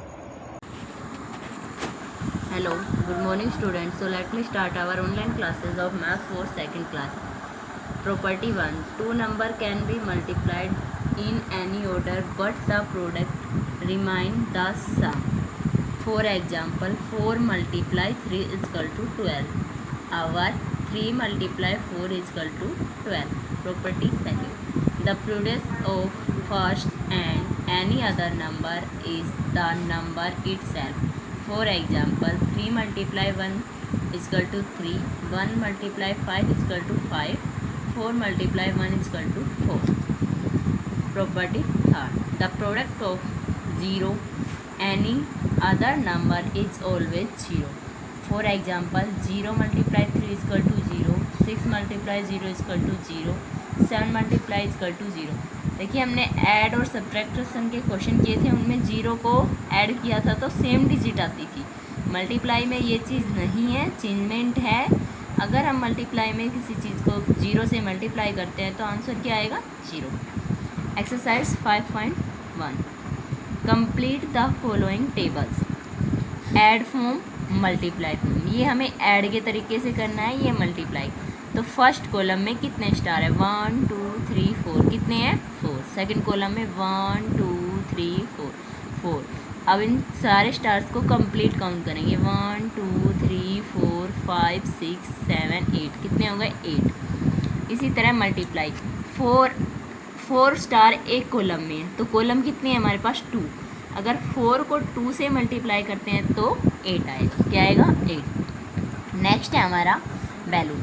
Hello, good morning students. So let me start our online classes of Math for second class. Property 1. Two number can be multiplied in any order but the product remain the sum. For example, 4 multiply 3 is equal to 12. Our 3 multiply 4 is equal to 12. Property second. The product of first and any other number is the number itself. For example, 3 multiply 1 is equal to 3, 1 multiply 5 is equal to 5, 4 multiply 1 is equal to 4. Property third. The product of 0 any other number is always 0. For example, 0 multiply 3 is equal to 0, 6 multiply 0 is equal to 0, 7 multiply is equal to 0. देखिए हमने ऐड और सब्ट्रैक्शन के क्वेश्चन किए थे, उनमें 0 को ऐड किया था तो सेम डिजिट आती थी. मल्टीप्लाई में ये चीज़ नहीं है, चेंजमेंट है. अगर हम मल्टीप्लाई में किसी चीज़ को 0 से मल्टीप्लाई करते हैं तो आंसर क्या आएगा? 0. Exercise 5.1. Complete the following tables. Add form, multiply form. ये हमें ऐड के तरीके से करना है, ये मल्टीप्लाई. तो फर्स्ट कॉलम में कितने स्टार है? 1 2 3 4. कितने हैं? 4. सेकंड कॉलम में 1 2 3 4 4. अब इन सारे स्टार्स को कंप्लीट काउंट करेंगे. 1 2 3 4 5 6 7 8. कितने हो गए? 8. इसी तरह मल्टीप्लाई. 4 स्टार एक कॉलम में है तो कॉलम कितनी है हमारे पास? 2. अगर 4 को 2 से मल्टीप्लाई करते हैं तो 8 आएगा. क्या आएगा? 8. नेक्स्ट है हमारा बैलून.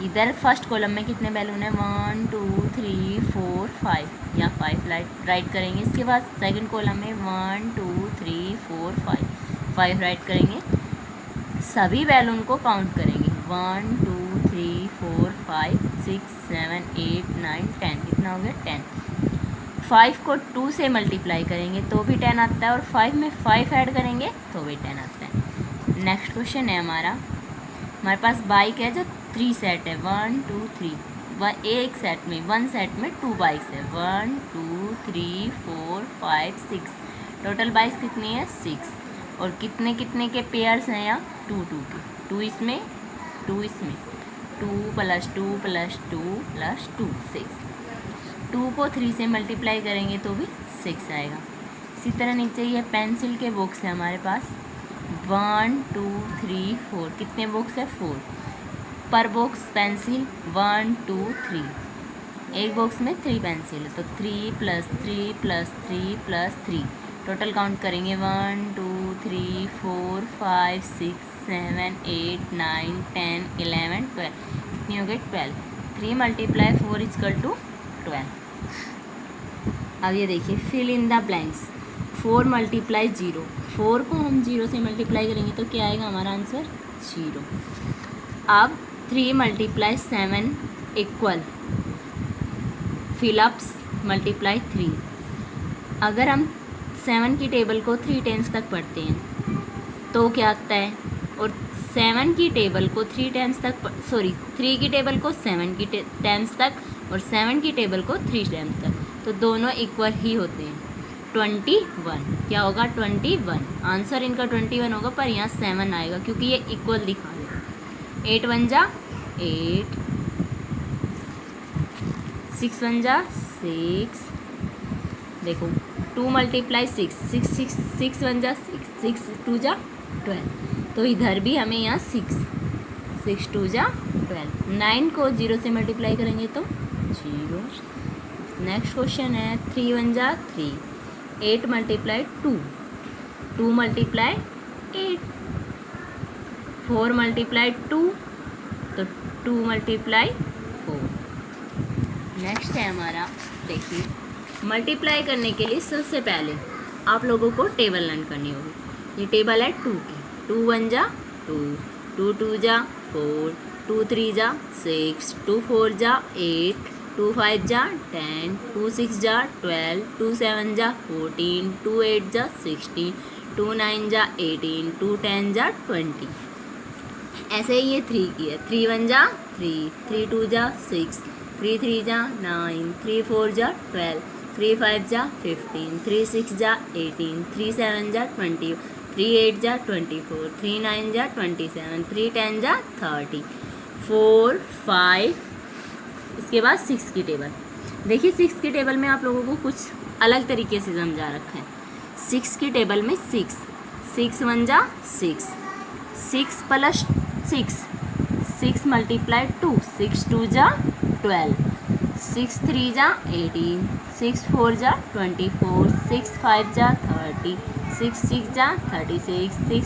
इधर फर्स्ट कॉलम में कितने बैलून है? 1 2 3 4 5. या 5 राइट करेंगे. इसके बाद सेकंड कॉलम में 1 2 3 4 5 राइट करेंगे. सभी बैलून को काउंट करेंगे. 1 2 3 4 5 6 7 8 9 10. कितना हो गया? 10. 5 को 2 से मल्टीप्लाई करेंगे तो भी 10 आता है और 5 में 5 ऐड करेंगे तो भी 10 आता है. नेक्स्ट क्वेश्चन है हमारे पास बाइक है जो 3 सेट है. 1 2 3. एक सेट में 1 सेट में 2 बाइक्स है. 1 2 3 4 5 6. टोटल बाइक्स कितनी है? 6. और कितने कितने के पेयर्स हैं यहाँ? 2 2 के. 2 इसमें 2 इसमें. 2 + 2 + 2 + 2 6. 2 को 3 से मल्टीप्लाई करेंगे तो भी 6 आएगा. इसी तरह नीचे ये पेंसिल के बॉक्स है हमारे पास. 1 2 3 4. कितने बॉक्स है? 4. पर बॉक्स पेंसिल 1 2 3. एक बॉक्स में 3 पेंसिल है तो 3 + 3 + 3 + 3. टोटल काउंट करेंगे. 1 2 3 4 5 6 7 8 9 10 11 12. कितनी हो गई? 12. 3 × 4 = 12. अब ये देखिए फिल इन द ब्लैंक्स. 4 × 0. 4 को हम 0 से मल्टीप्लाई करेंगे तो क्या आएगा हमारा आंसर? 0. अब 3 × 7 इक्वल फिलअप्स मल्टीप्लाई 3. अगर हम 7 की टेबल को 3 टाइम्स तक पढ़ते हैं तो क्या आता है? और 7 की टेबल को 3 टाइम्स तक 3 की टेबल को 7 की टाइम्स तक और 7 की टेबल को 3 टाइम्स तक, तो दोनों इक्वल ही होते हैं. 21. क्या होगा? 21. आंसर इनका 21 होगा पर यहाँ 7 आएगा क्योंकि ये इक्वल दिखा रहे हैं. 8 1 जा 8. 6 1 जा 6. देखो 2 × 6 6 1 जा 6 6 2 जा 12. तो इधर भी हमें यहाँ 6 2 जा 12. 9 को 0 से मल्टीप्लाई करेंगे तो 0. नेक्स्ट क्वेश्चन है 3 1 जा 3. 8 × 2. 2 × 8. 4 × 2 तो 2 × 4. नेक्स्ट है हमारा, देखिए मल्टीप्लाई करने के लिए सबसे पहले आप लोगों को टेबल लर्न करनी होगी. ये टेबल है 2 की. 2 1 जा 2. 2 2 जा 4. 2 3 जा 6. 2 4 जा 8. 2 5 जा 10. 2 6 जा 12. 2 7 जा 14. 2 8 जा 16. 2 9 जा 18. 2 10 जा 20. ऐसे ही ये 3 की है. 3 1 जा 3. 3 2 जा 6. 3 3 जा 9. 3 4 जा 12. 3 5 जा 15. 3 6 जा 18. 3 7 जा 20. 3 8 जा 24. 3 9 जा 27. 3 10 जा 30. 4 5. इसके बाद 6 की टेबल. देखिए 6 की टेबल में आप लोगों को कुछ अलग तरीके से समझा रखा है. 6 की टेबल में 6. 6 1 जा 6. 6 + 6. 6 मल्टीप्लाई 2, 6 2 जा 12, 6 3 जा 18, 6 4 जा 24, 6 5 जा 30, 6 6 जा 36, 6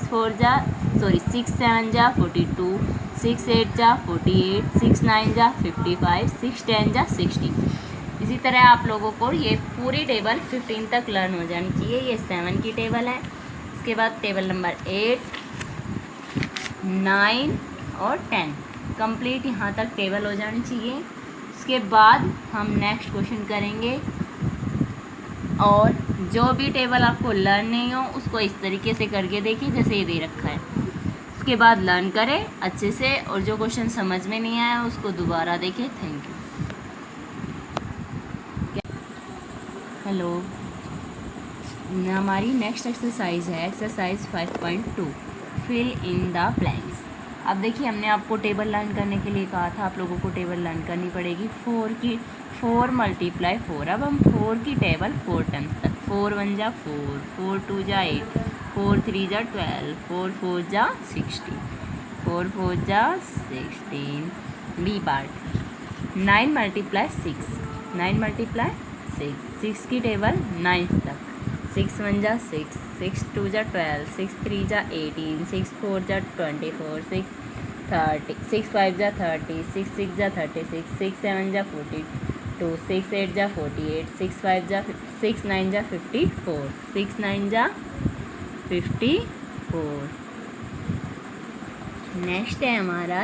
7 जा 42, 6 8 जा 48, 6 9 जा 55, 6 10 जा 60। इसी तरह आप लोगों को ये पूरी टेबल 15 तक लर्न हो जानी चाहिए। ये 7 की टेबल है। इसके बाद टेबल नंबर 8, 9 और 10 कंप्लीट यहाँ तक टेबल हो जानी चाहिए। उसके बाद हम नेक्स्ट क्वेश्चन करेंगे, और जो भी टेबल आपको लर्न नहीं हो उसको इस तरीके से करके देखिए जैसे ये दे रखा है। उसके बाद लर्न करें अच्छे से, और जो क्वेश्चन समझ में नहीं आया उसको दोबारा देखें। Thank you. हेलो, हमारी नेक्स्ट एक्सरसाइज है exercise 5.2 fill in the blanks. अब देखिए, हमने आपको टेबल लर्न करने के लिए कहा था, आप लोगों को टेबल लर्न करनी पड़ेगी 4 मल्टीप्लाई 4। अब हम 4 की टेबल 4 टाइम्स तक, 4 1 जा 4, 4 2 जा 8, 4 3 जा 12, 4 4 जा 16, 4 4 जा 16। बी पार्ट 9 मल्टीप्लाई 6, 9 मल्टीप्लाई 6, 6 की टेबल 9 तक, 6 1 जा 6, 6 2 जा 12, 6 3 जा 18, 6 4 जा 24, 6 30, 6 5 जा 30, 6 6 जा 36, 6 7 जा 42, 6 8 जा 48, 6 5 जा 6 9 जा 54, 6 9 जा 54। नेक्स्ट है हमारा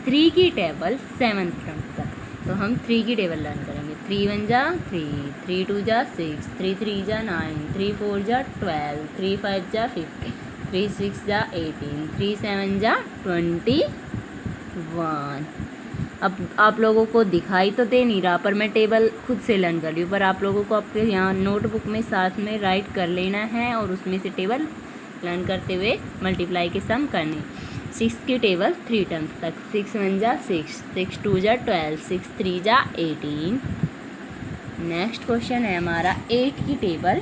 3 की टेबल 7 तक। तो हम 3 की टेबल लर्न करेंगे। 3 1 जा 3, 3 2 जा 6, 3 3 जा 9, 3 4 जा 12, 3 5 जा 15, 3 6 जा 18, 3 7 जा 21। अब आप लोगों को दिखाई तो दे नहीं रहा, पर मैं टेबल खुद से लर्न कर रही हूँ, पर आप लोगों को आपके यहाँ नोटबुक में साथ में राइट कर लेना है और उसमें से टेबल लर्न करते हुए मल्टीप्लाई के सम करने। 6 की टेबल 3 टर्म्स तक, 6 1 जा 6, 6 2 जा 12, 6 3 जा 18। नेक्स्ट क्वेश्चन है हमारा 8 की टेबल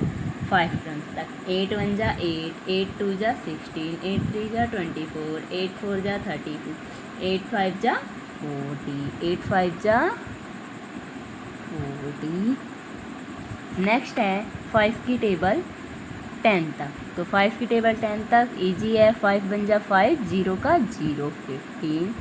5 टर्म्स तक, 8 1 जा 8, 8 2 जा 16, 8 3 जा 24, 8 4 जा 32, 8 5 जा 40, 8 5 जा 40। नेक्स्ट है 5 की टेबल 10 तक। तो 5 की टेबल 10 तक इजी है, 5 बन जा 5, 0 का 0, 15।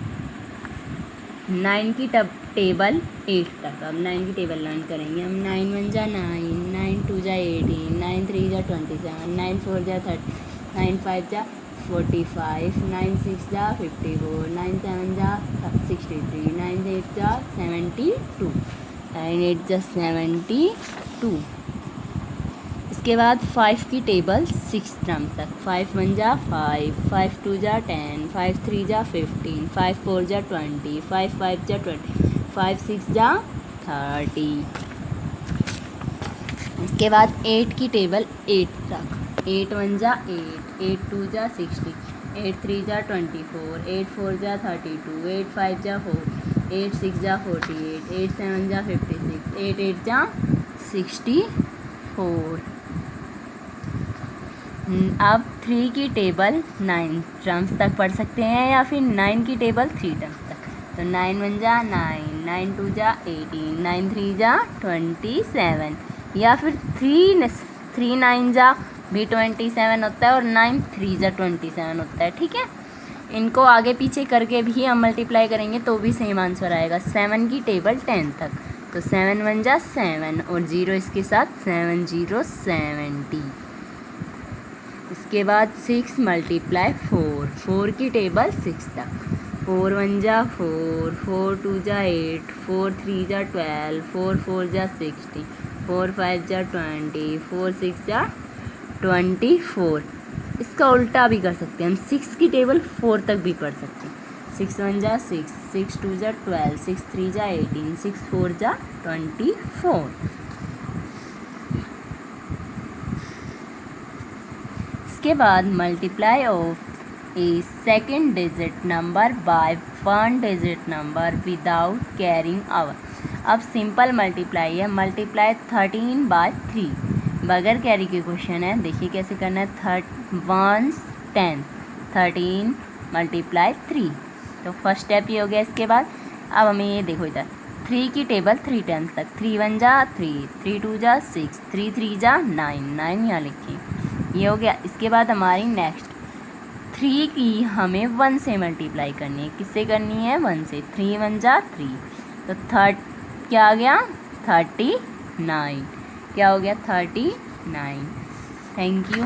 9 की टेबल 8 तक। अब 9 की टेबल लर्न करेंगे हम। 9 1 जा 9, 9 2 जा 18, 9 3 जा 27, 9 4 जा 30, 9 5 जा 45, 9 6 जा 54, 9 7 जा 63, 9 8 जा 72, 9 8 जा 72। इसके बाद 5 की टेबल 6 टर्म तक, 5 1 जा 5, 5 2 जा 10, 5 3 जा 15, 5 4 जा 20, 5 5 जा 20, 5 6 जा 30। इसके बाद 8 की टेबल 8 तक, 8 1 जा 8, 8 2 जा 60, 8 3 जा 24, 8 4 जा 32, 8 5 जा 4, 8 6 जा 48, 8 7 जा 56, 8 8 जा 64। अब 3 की टेबल 9 टर्म्स तक पढ़ सकते हैं, या फिर 9 की टेबल 3 टर्म्स तक। तो 9 1 जा 9, 9 2 जा 18, 9 3 जा 27, या फिर 3 9 जा भी 27 होता है, और 9 3 जा 27 होता है। ठीक है, इनको आगे पीछे करके भी हम मल्टीप्लाई करेंगे तो भी सेम आंसर आएगा। 7 की टेबल 10 तक। तो 7 1 जा 7, और 0 इसके साथ, 7 0 70। इसके बाद 6 मल्टीप्लाई 4, 4 की टेबल 6 तक। 4 1 जा 4, 4 2 जा 8, 4 3 जा 12, 4 4 जा 60, 4 5 जा 20, 4 6 जा 24। इसका उल्टा भी कर सकते हैं हम, 6 की टेबल 4 तक भी पढ़ सकते हैं। 6 1 जा 6, 6 2 जा 12, 6 3 जा 18, 6 4 जा 24। इसके बाद multiply of A second digit number by 1 digit number without carrying over. अब सिंपल मल्टीप्लाई है, मल्टीप्लाई 13 बाय 3 बगैर कैरी के क्वेश्चन है। देखिए कैसे करना है। 1 10, 13 मल्टीप्लाई 3, तो फर्स्ट स्टेप ये हो गया। इसके बाद अब हमें ये देखो इधर 3 की टेबल 3 टाइम्स तक, 3 1 जा 3, 3 2 जा 6, 3 3 जा 9, 9 यहाँ लिखिए, ये हो गया। इसके बाद हमारी नेक्स्ट 3 की हमें 1 से मल्टीप्लाई करनी है। किससे करनी है? 1 से। 3 1 जा 3, तो क्या आ गया? 39। क्या हो गया? 39। Thank you.